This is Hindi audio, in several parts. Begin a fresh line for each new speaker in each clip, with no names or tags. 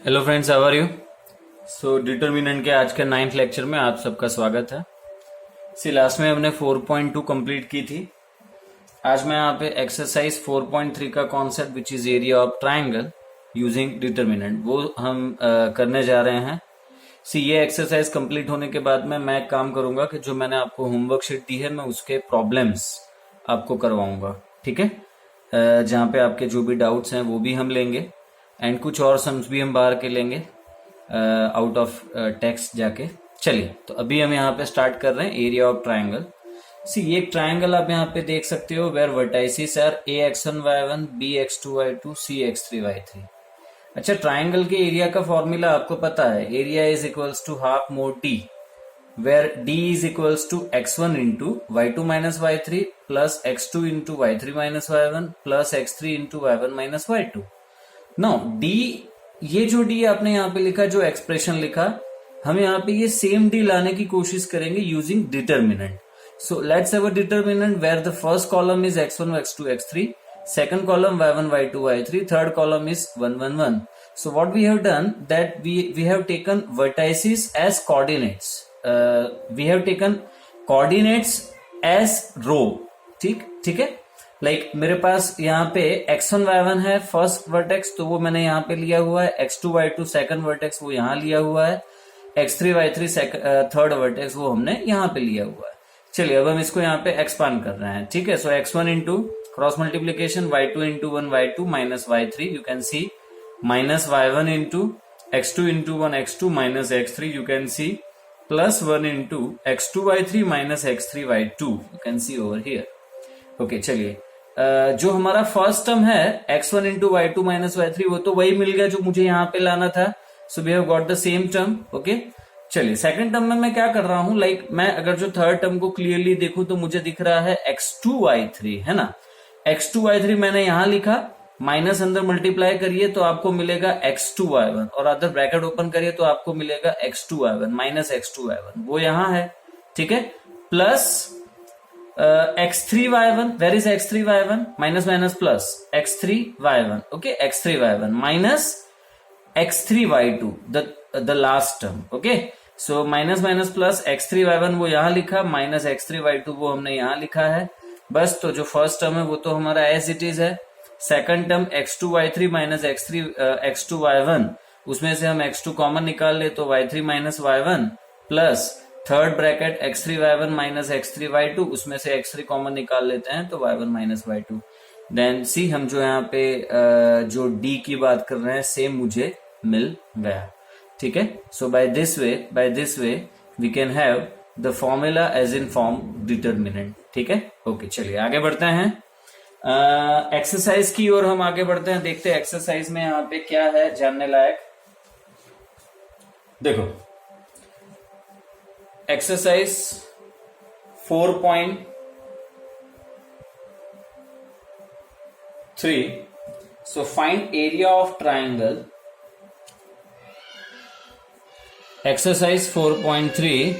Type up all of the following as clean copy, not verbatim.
Hello friends, how are you. So determinant के आज के 9th लेक्चर में आप सबका स्वागत है। लास्ट में हमने 4.2 कंप्लीट की थी। आज मैं यहाँ पे एक्सरसाइज 4.3 का concept which is area of triangle using determinant वो हम करने जा रहे हैं। ये एक्सरसाइज कंप्लीट होने के बाद में मैं एक काम करूंगा कि जो मैंने आपको होमवर्क शीट दी है मैं उसके प्रॉब्लम्स आपको करवाऊंगा, ठीक है। जहाँ पे आपके जो भी डाउट्स हैं वो भी हम लेंगे एंड कुछ और सम्स भी हम बाहर के लेंगे आउट ऑफ टेक्स्ट जाके। चलिए, तो अभी हम यहाँ पे स्टार्ट कर रहे हैं एरिया ऑफ ट्राइंगल। ये एक ट्राइंगल आप यहाँ पे देख सकते हो where vertices are ax1y1 bx2y2 cx3y3। अच्छा, ट्राइंगल के एरिया का फॉर्मूला आपको पता है, area is equals to half mod D, where D is equals to x1 into y2 minus y3 plus x2 into y3 minus y1 plus x3 into y1 minus y2। Now D, ये जो डी आपने यहाँ पे लिखा, जो एक्सप्रेशन लिखा, हम यहाँ पे ये सेम डी लाने की कोशिश करेंगे using determinant. So let's have a determinant where the first column is x1 x2 x3, second column y1 y2 y3, third column is 1 1 1। so what we have done that we have taken vertices as coordinates, we have taken coordinates as row। ठीक है। लाइक मेरे पास यहाँ पे x1 y1 है फर्स्ट वर्टेक्स, तो वो मैंने यहाँ पे लिया हुआ है। x2 y2 सेकंड वर्टेक्स वो यहाँ लिया हुआ है। x3 y3 थर्ड वर्टेक्स वो हमने यहाँ पे लिया हुआ है। चलिए, अब हम इसको यहाँ पे एक्सपांड कर रहे हैं, ठीक है। So x1 into cross multiplication y2 into 1 y2 minus y3, you can see minus y1 into x2 into 1 x2 minus x3, you can see plus 1 into x2 y3 minus x3 y2, you can see over here. Okay, चलिए, जो हमारा फर्स्ट टर्म है x1 into y2 minus y3 वो तो वही मिल गया जो मुझे यहाँ पे लाना था। So we have got the same term. Okay, चलिए, सेकंड टर्म में मैं क्या कर रहा हूं, लाइक मैं अगर जो थर्ड टर्म को क्लियरली देखूं तो मुझे दिख रहा है x2y3, है ना। x2y3 मैंने यहां लिखा, माइनस अंदर मल्टीप्लाई करिए तो आपको मिलेगा x2y1 और अदर ब्रैकेट ओपन करिए तो आपको मिलेगा x2y1 माइनस x2y1, वो यहां है, ठीक है। Plus x3y1, where is x3y1, minus minus plus x3y1, okay, x3y1 minus x3y2, the last term. Okay, so minus minus plus x3y1 वो यहां लिखा, माइनस x3y2 वो हमने यहां लिखा है। बस, तो जो फर्स्ट टर्म है वो तो हमारा एज इट इज है। Second term x2y3 minus x2y1, उसमें से हम x2 कॉमन निकाल ले तो y3 minus y1 plus third bracket x3y1 minus x3y2, उसमें से x3 कॉमन निकाल लेते हैं तो y1 माइनस y2। देन सी, हम जो यहाँ पे जो d की बात कर रहे हैं सेम मुझे मिल गया, ठीक है। So by this way we can have the formula as in form determinant, ठीक है। ओके, चलिए आगे बढ़ते हैं एक्सरसाइज की ओर। हम आगे बढ़ते हैं, देखते हैं एक्सरसाइज में यहाँ पे क्या है जानने लायक। देखो, exercise 4.3, so find area of triangle. Exercise 4.3,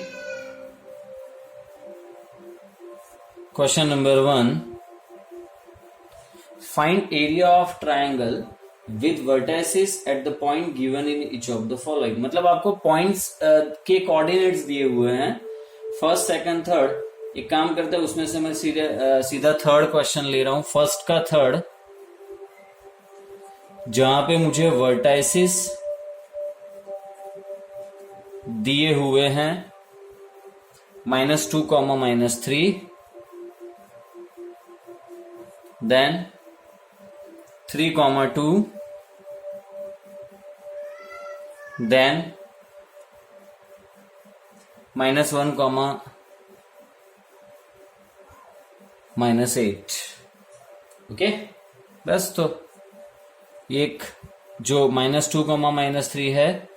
question number 1, find area of triangle with vertices at the point given in each of the following. मतलब आपको पॉइंट्स के कोऑर्डिनेट्स दिए हुए हैं, फर्स्ट सेकंड थर्ड। एक काम करते हैं, उसमें से मैं सीधा थर्ड क्वेश्चन ले रहा हूं, फर्स्ट का थर्ड, जहां पे मुझे वर्टाइसिस दिए हुए हैं -2, -3, देन 3, 2, then -1, -8। ओके, बस, तो एक जो -2, -3 है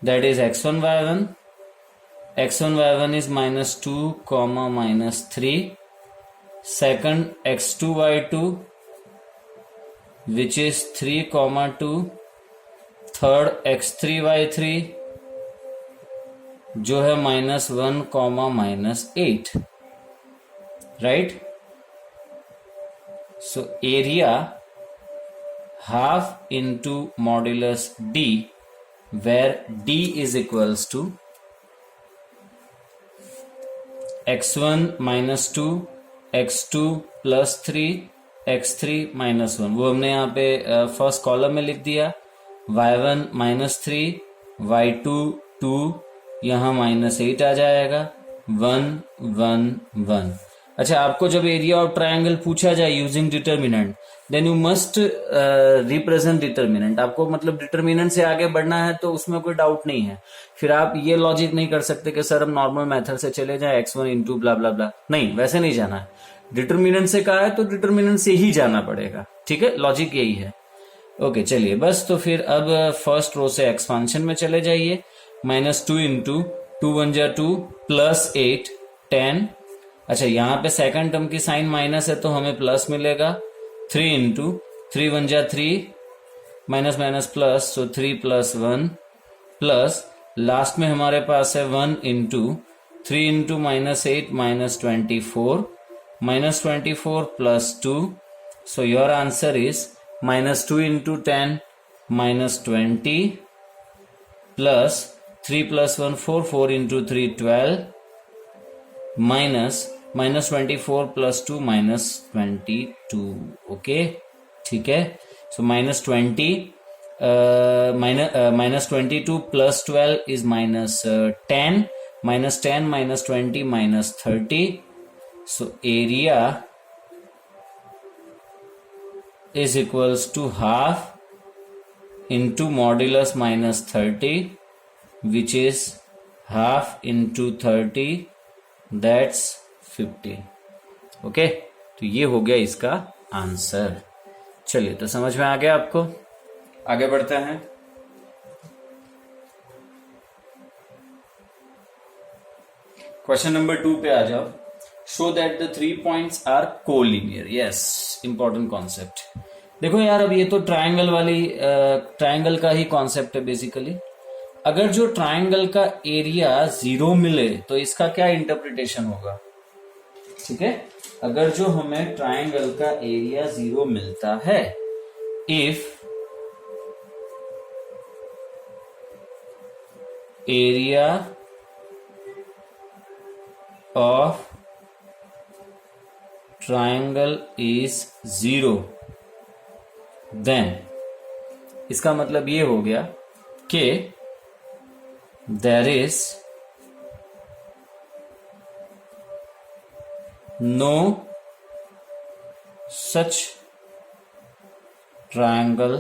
that is x1 y1 is -2, -3, second x2 y2 which is 3, 2, third x3 y3 जो है -1, -8, right. So area half into modulus D where d is equals to x1 minus 2, x2 plus 3, x3 minus 1। वो हमने यहाँ पे फर्स्ट कॉलम में लिख दिया। y1 minus 3, y2 2, यहाँ -8 आ जाएगा। 1 1 1। अच्छा, आपको जब एरिया ऑफ ट्रायंगल पूछा जाए using determinant, then you must represent determinant. आपको मतलब डिटर्मिनेंट से आगे बढ़ना है तो उसमें कोई डाउट नहीं है। फिर आप ये लॉजिक नहीं कर सकते कि सर हम नॉर्मल मेथड से चले जाएं, x1 इंटू ब्ला ब्ला ब्ला। नहीं, वैसे नहीं जाना है। डिटर्मिनेंट से कहा है तो डिटर्मिनेंट से ही जाना पड़ेगा। ठीक है, लॉजिक यही है। ओके, चलिए बस। तो फिर अब फर्स्ट रो से एक्सपांशन में चले जाइए। -2 इंटू 2 1 जा 2 प्लस 8 10। अच्छा, यहाँ पे सेकंड टर्म की साइन माइनस है तो हमें प्लस मिलेगा। 3 इंटू 3 1 जा 3, minus minus plus, so 3 plus 1 plus last में हमारे पास है 1 into 3 into -8 -24, -24 plus 2। So your answer is -2 into 10 -20 plus 3 plus 1 4, 4 into 3 12 -24 plus 2 -22। Okay, ठीक है। So -20 -22 plus 12 is -10, -10 -20 -30। So area is equals to half into modulus -30, which is half into 30, that's 15। Okay, तो ये हो गया इसका आंसर। चलिए, तो समझ में आ गया आपको। आगे बढ़ते हैं। क्वेश्चन नंबर 2 पे आ जाओ। Show that the 3 points are collinear. Yes, important concept. देखो यार, अब ये तो ट्रायंगल का ही कॉन्सेप्ट है बेसिकली। अगर जो ट्रायंगल का एरिया 0 मिले तो इसका क्या इंटरप्रिटेशन होगा? ठीक है, अगर जो हमें ट्रायंगल का एरिया 0 मिलता है, if area of triangle is 0, then इसका मतलब ये हो गया कि there is no such triangle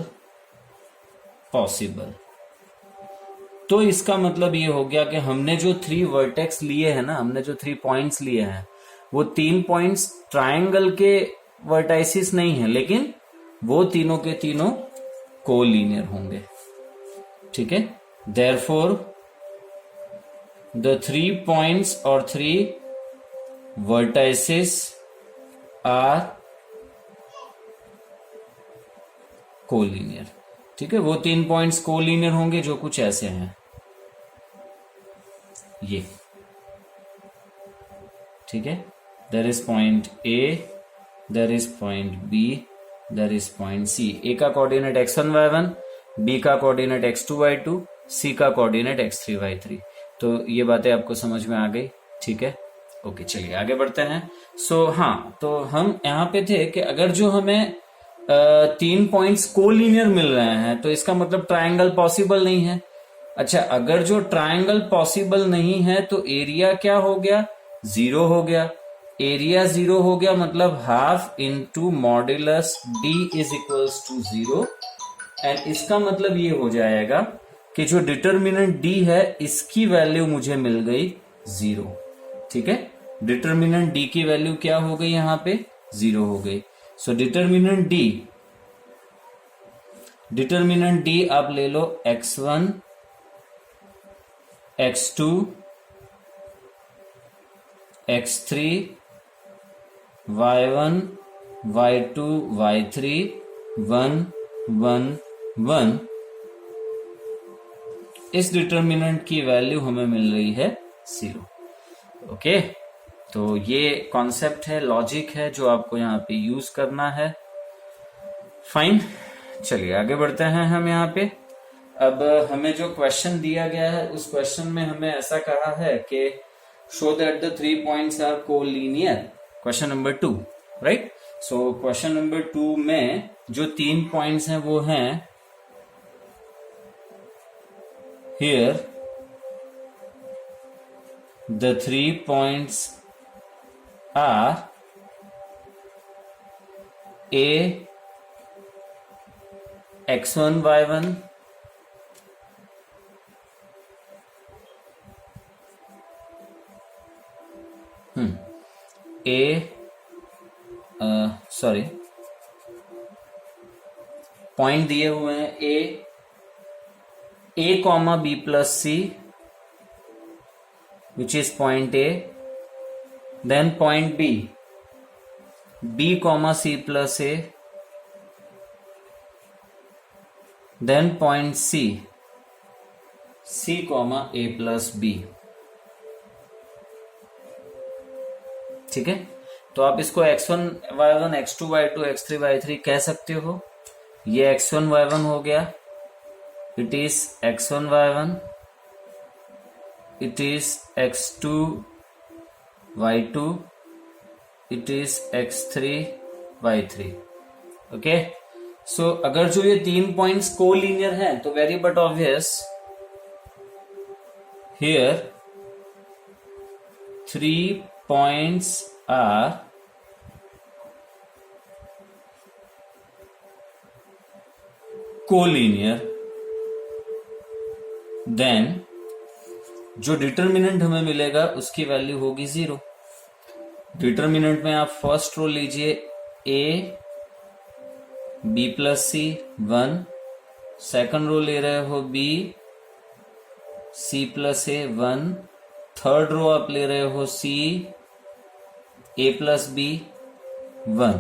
possible। तो इसका मतलब ये हो गया कि हमने जो 3 वर्टेक्स लिए हैं ना, हमने जो 3 पॉइंट्स लिए हैं, वो 3 पॉइंट्स ट्रायंगल के वर्टाइसिस नहीं है, लेकिन वो तीनों के तीनों कोलिनियर होंगे। ठीक है, therefore the 3 points or 3 vertices are collinear. ठीक है, वो 3 पॉइंट्स कोलिनियर होंगे जो कुछ ऐसे हैं, ये। ठीक है, there is point A, there is point B, there is point C. A का कोऑर्डिनेट x1 y1, बी का कोऑर्डिनेट x2 y2, सी का कोऑर्डिनेट x3 y3। तो ये बातें आपको समझ में आ गई। ठीक है, ओके, चलिए आगे बढ़ते हैं। हाँ, तो हम यहाँ पे थे कि अगर जो हमें 3 पॉइंट्स कोलिनियर मिल रहे हैं तो इसका मतलब ट्रायंगल पॉसिबल नहीं है। अच्छा, अगर जो ट्रायंगल पॉसिबल नहीं है तो एरिया क्या हो गया? 0 हो गया। एरिया 0 हो गया मतलब half into modulus d is equals to 0। And इसका मतलब ये हो जाएगा कि जो डिटर्मिनेंट d है इसकी वैल्यू मुझे मिल गई 0। ठीक है, डिटर्मिनेंट d की वैल्यू क्या हो गई? यहां पे 0 हो गई। सो डिटर्मिनेंट d आप ले लो x1 x2 x3 y1 y2 y3 1 1 1। इस डिटर्मिनेंट की वैल्यू हमें मिल रही है 0। ओके, तो ये कॉन्सेप्ट है, लॉजिक है जो आपको यहाँ पे यूज करना है। फाइन, चलिए आगे बढ़ते हैं हम यहाँ पे। अब हमें जो क्वेश्चन दिया गया है उस क्वेश्चन में हमें ऐसा कहा है कि show that the 3 points are collinear, question number 2, right. So question number 2 में जो 3 पॉइंट्स हैं वो हैं here the 3 points are A x1 y1 sorry point दिए हुए हैं A comma B plus C which is point A, then point B comma C plus A, then point C comma A plus B. ठीक है, तो आप इसको x1 y1 x2 y2 x3 y3 कह सकते हो। ये x1 y1 हो गया, it is x1 y1, it is x2 y2, it is x3 y3। Okay, so अगर जो ये 3 पॉइंट्स कोलिनियर हैं तो very but obvious here 3 points are collinear, then जो डिटर्मिनेंट हमें मिलेगा उसकी वैल्यू होगी 0। डिटर्मिनेंट में आप फर्स्ट रो लीजिए A B plus C 1, second row ले रहे हो B C plus A 1, third row आप ले रहे हो C A plus B 1।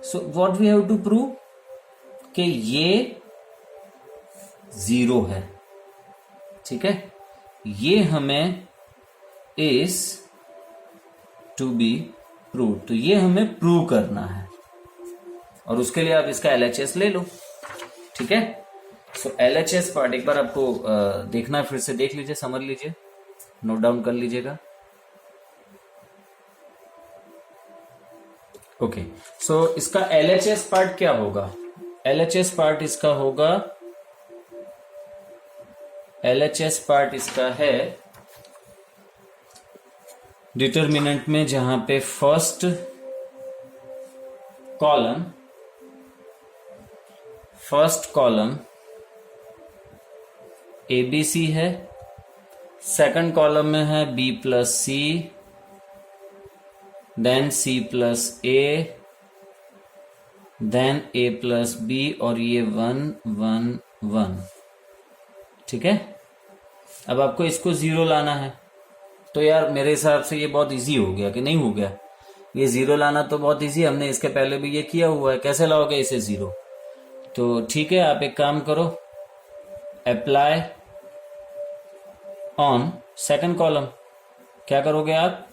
So what we have to prove कि ये 0 है। ठीक है, ये हमें इज टू बी प्रूव, तो ये हमें प्रूव करना है और उसके लिए आप इसका LHS ले लो। ठीक है, सो LHS पार्ट एक बार आपको देखना है, फिर से देख लीजिए, समझ लीजिए, नोट डाउन कर लीजिएगा। ओके, सो इसका LHS पार्ट क्या होगा? LHS पार्ट इसका होगा, LHS पार्ट इसका है डिटर्मिनेंट में जहां पे फर्स्ट कॉलम ABC है, सेकंड कॉलम में है B plus C, then C plus A, then A plus B, और ये 1 1 1। ठीक है, अब आपको इसको 0 लाना है। तो यार मेरे हिसाब से ये बहुत इजी हो गया कि नहीं हो गया? ये 0 लाना तो बहुत इजी, हमने इसके पहले भी ये किया हुआ है। कैसे लाओगे इसे 0? तो ठीक है, आप एक काम करो, अप्लाई ऑन सेकंड कॉलम। क्या करोगे आप?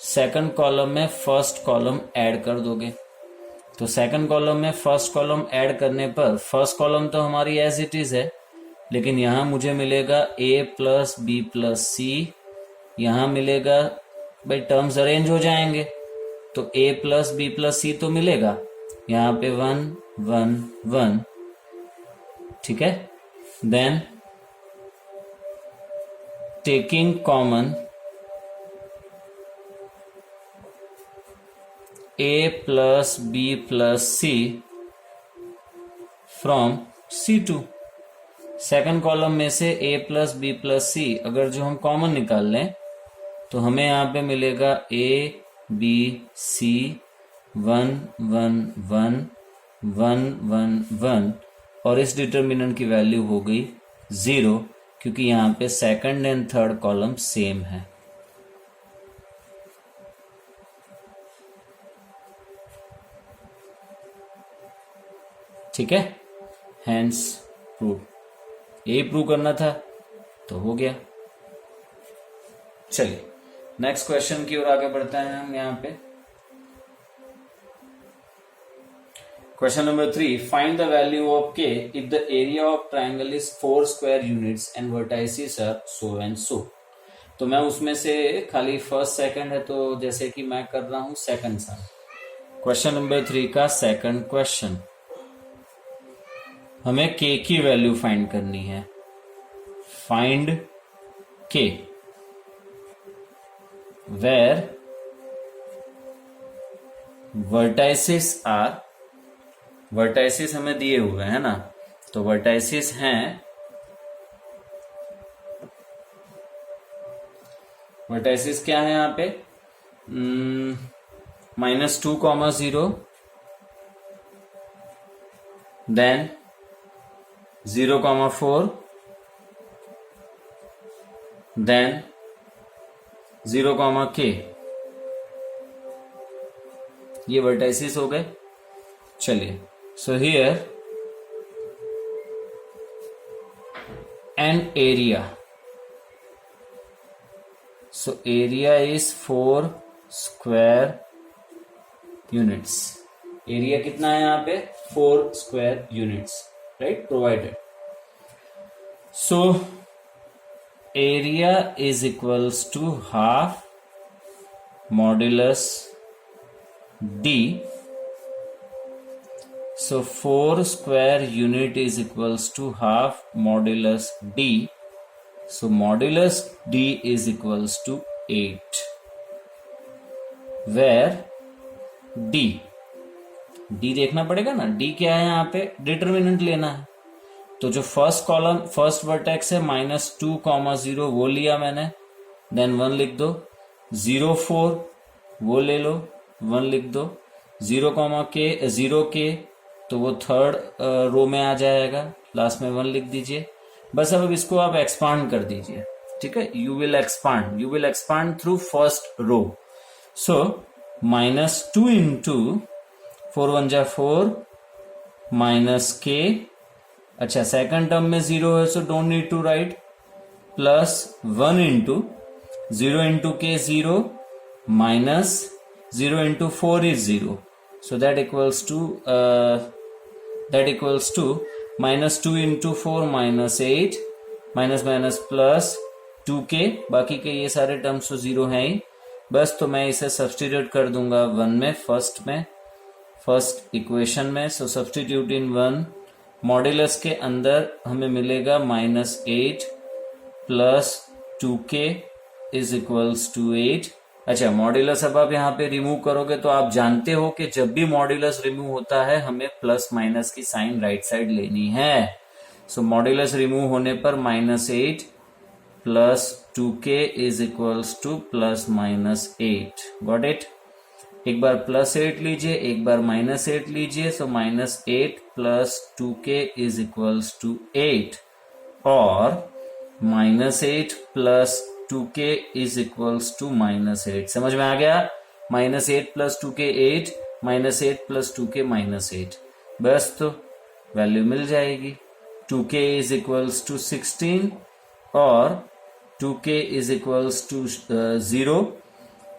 सेकंड कॉलम में फर्स्ट कॉलम ऐड कर दोगे। तो सेकंड कॉलम में फर्स्ट कॉलम ऐड करने पर फर्स्ट कॉलम तो हमारी एज इट इज है, लेकिन यहां मुझे मिलेगा a plus B plus C, यहां मिलेगा, भाई टर्म्स अरेंज हो जाएंगे तो a plus B plus C तो मिलेगा, यहां पे 1 1 1। ठीक है, then taking common a plus B plus C from C2। Second column में से a plus B plus C अगर जो हम कॉमन निकाल लें तो हमें यहां पे मिलेगा a b c 1 1 1 1 1 1, और इस डिटर्मिनेंट की वैल्यू हो गई 0, क्योंकि यहां पे second and third column same है। ठीक है, हैंस प्रूव, यही प्रूव करना था तो हो गया। चलिए नेक्स्ट क्वेश्चन की ओर आगे बढ़ते हैं हम। यहाँ पे Question number 3. Find the value of k if the area of triangle is 4 square units and vertices are so and so. तो मैं उसमें से खाली फर्स्ट सेकंड है, तो जैसे कि मैं कर रहा हूं सेकंड सम. क्वेश्चन नंबर 3 का सेकंड क्वेश्चन. हमें k की वैल्यू फाइंड करनी है. Find k where vertices are, vertices हमें दिए हुए हैं ना, तो वर्टाइसिस हैं, वर्टाइसिस क्या है यहां पे, -2,0 देन 0,4 देन 0,k. ये वर्टाइसिस हो गए. चलिए, so here and area, so area is 4 square units. area कितना है यहाँ पे, 4 square units, right, provided. So area is equals to half modulus d. So 4 square unit is equals to half modulus d. So modulus d is equals to 8. Where d देखना पड़ेगा ना, d क्या है यहाँ पे, डिटर्मिनेंट लेना है. तो जो फर्स्ट कॉलम, फर्स्ट वर्टेक्स है -2,0 वो लिया मैंने, देन 1 लिख दो. 0,4 वो ले लो, 1 लिख दो. 0,k तो वो थर्ड रो में आ जाएगा, लास्ट में 1 लिख दीजिए. बस अब इसको आप एक्सपांड कर दीजिए. ठीक है, you will expand through first row. So -2 into 4 1 जा 4 -k. अच्छा, सेकंड टर्म में 0 है, so don't need to write. Plus 1 into 0 into k 0 minus 0 into 4 is 0. So that equals to -2 into 4 -8 minus plus 2k. बाकी के ये सारे टर्म्स तो 0 हैं ही. बस तो मैं इसे सब्स्टिट्यूट कर दूंगा 1 में, फर्स्ट इक्वेशन में. सो सब्स्टिट्यूट इन 1. मॉड्यूलस के अंदर हमें मिलेगा -8 plus 2k is equals to 8. अच्छा, मॉड्यूलस अब आप यहाँ पे रिमूव करोगे तो आप जानते हो कि जब भी मॉड्यूलस रिमूव होता है हमें प्लस माइनस की साइन राइट साइड लेनी है. सो मॉड्यूलस रिमूव होने पर -8 plus 2k is equals to +-8. Got it. एक बार +8 लीजिए, एक बार -8 लीजिए. So -8 plus 2k is equals to 8 और -8 plus 2k is equals to -8. समझ में आ गया. -8 प्लस 2k 8, -8 प्लस 2k -8. बस तो वैल्यू मिल जाएगी. 2k इज इक्वल्स टू 16 और 2k is equals to 0.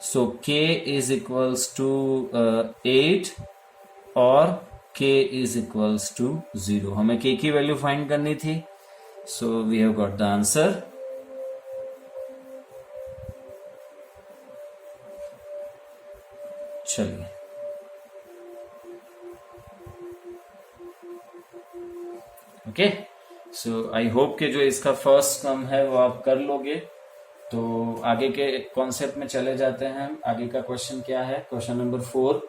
So k is equals to 8 और k इज इक्वल्स टू 0. हमें k की वैल्यू फाइंड करनी थी. So we have got the answer. चलिए, ओके. सो आई होप कि जो इसका फर्स्ट सम है वो आप कर लोगे. तो आगे के कॉन्सेप्ट में चले जाते हैं. आगे का क्वेश्चन क्या है, क्वेश्चन नंबर 4.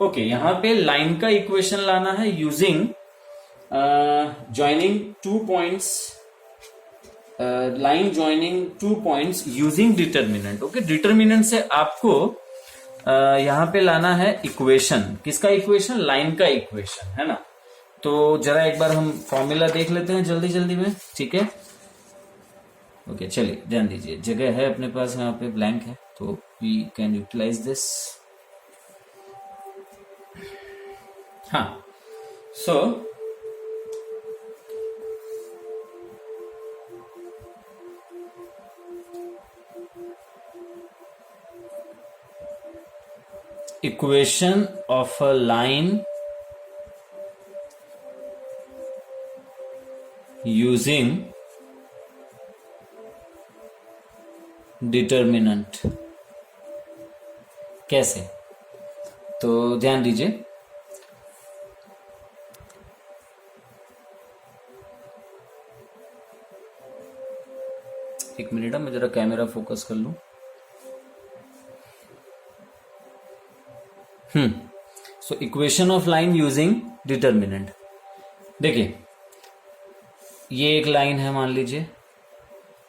ओके, यहां पे लाइन का इक्वेशन लाना है using joining 2 points, line joining 2 points using determinant. Okay, determinant से आपको यहां पे लाना है इक्वेशन. किसका इक्वेशन, लाइन का इक्वेशन, है ना. तो जरा एक बार हम फॉर्मूला देख लेते हैं जल्दी में. ठीक है, ओके. चलिए, ध्यान दीजिए, जगह है अपने पास, यहाँ पे ब्लैंक है, तो वी कैन यूटिलाइज दिस. हाँ, so equation of a line using determinant. कैसे? तो ध्यान दीजिए, एक मिनट, मैं जरा कैमरा फोकस कर लूं। So equation of line using determinant. देखिए, ये एक लाइन है मान लीजिए,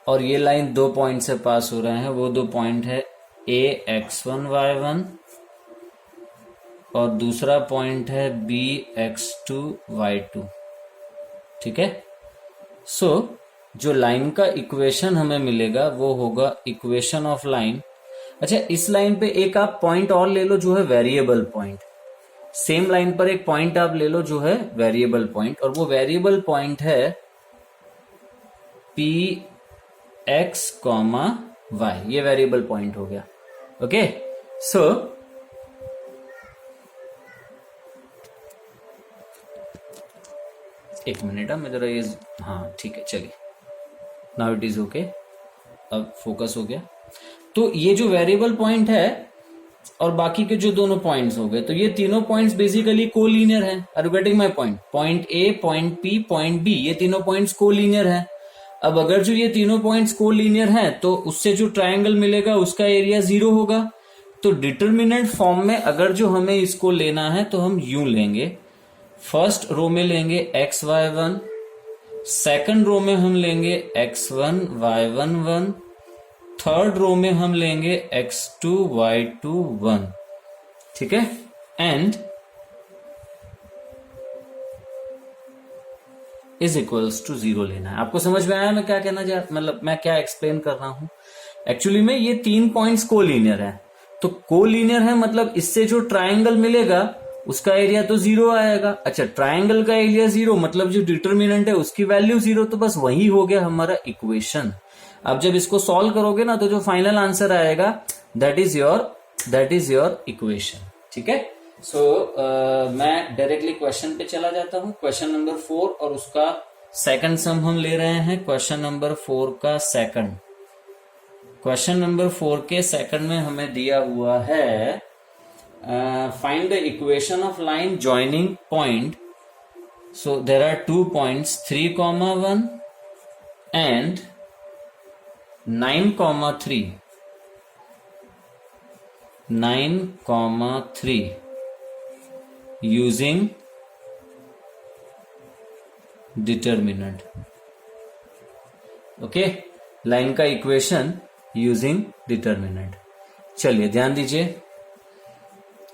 और ये लाइन 2 पॉइंट से पास हो रहे हैं। वो 2 पॉइंट है a x1 y1 और दूसरा पॉइंट है b x2 y2। ठीक है। सो जो लाइन का इक्वेशन हमें मिलेगा वो होगा इक्वेशन ऑफ लाइन। अच्छा, इस लाइन पे एक आप पॉइंट और ले लो जो है वेरिएबल पॉइंट। सेम लाइन पर एक पॉइंट आप ले लो जो है वेरिएबल पॉइंट, और वो वेरिएबल पॉइंट है p x, y। ये वेरिएबल पॉइंट हो गया। ओके, सो एक मिनट, मैं जरा ये, हाँ ठीक है, चलिए, नाउ इट इज ओके, अब फोकस हो गया। तो ये जो वेरिएबल पॉइंट है और बाकी के जो दोनों पॉइंट्स हो गए, तो ये तीनों पॉइंट्स बेसिकली कोलिनियर हैं। Are you getting my point? Point A, point P, point B, ये तीनों पॉइंट्स कोलिनियर हैं। अब अगर जो ये तीनों पॉइंट्स कोलिनियर हैं तो उससे जो ट्रायंगल मिलेगा उसका एरिया 0 होगा। तो डिटर्मिनेंट फॉर्म में अगर जो हमें इसको लेना है तो हम यूं लेंगे, फर्स्ट रो में लेंगे x y1, सेकंड रो में हम लेंगे x1 y1 1, थर्ड रो में हम लेंगे x2 y2 1। ठीक है, एंड इज इक्वल्स टू 0 लेना है। आपको समझ में आया मैं क्या कहना चाह, मतलब मैं क्या एक्सप्लेन कर रहा हूं? एक्चुअली में ये 3 पॉइंट्स कोलिनियर है। तो कोलिनियर है मतलब इससे जो ट्रायंगल मिलेगा उसका एरिया तो 0 आएगा। अच्छा, ट्रायंगल का एरिया 0 मतलब जो डिटर्मिनेंट है उसकी वैल्यू 0, तो बस वही हो गया हमारा इक्वेशन। अब जब इसको सॉल्व करोगे ना तो जो फाइनल आंसर आएगा दैट इज योर इक्वेशन। ठीक है। सो मैं डायरेक्टली क्वेश्चन पे चला जाता हूं। क्वेश्चन नंबर 4 और उसका सेकंड सम हम ले रहे हैं। क्वेश्चन नंबर 4 का सेकंड, क्वेश्चन नंबर 4 के सेकंड में हमें दिया हुआ है find the equation of line joining point. So there are 2 points 3,1 and 9,3 using determinant. Okay, line का इक्वेशन यूजिंग डिटर्मिनेंट। चलिए ध्यान दीजिए,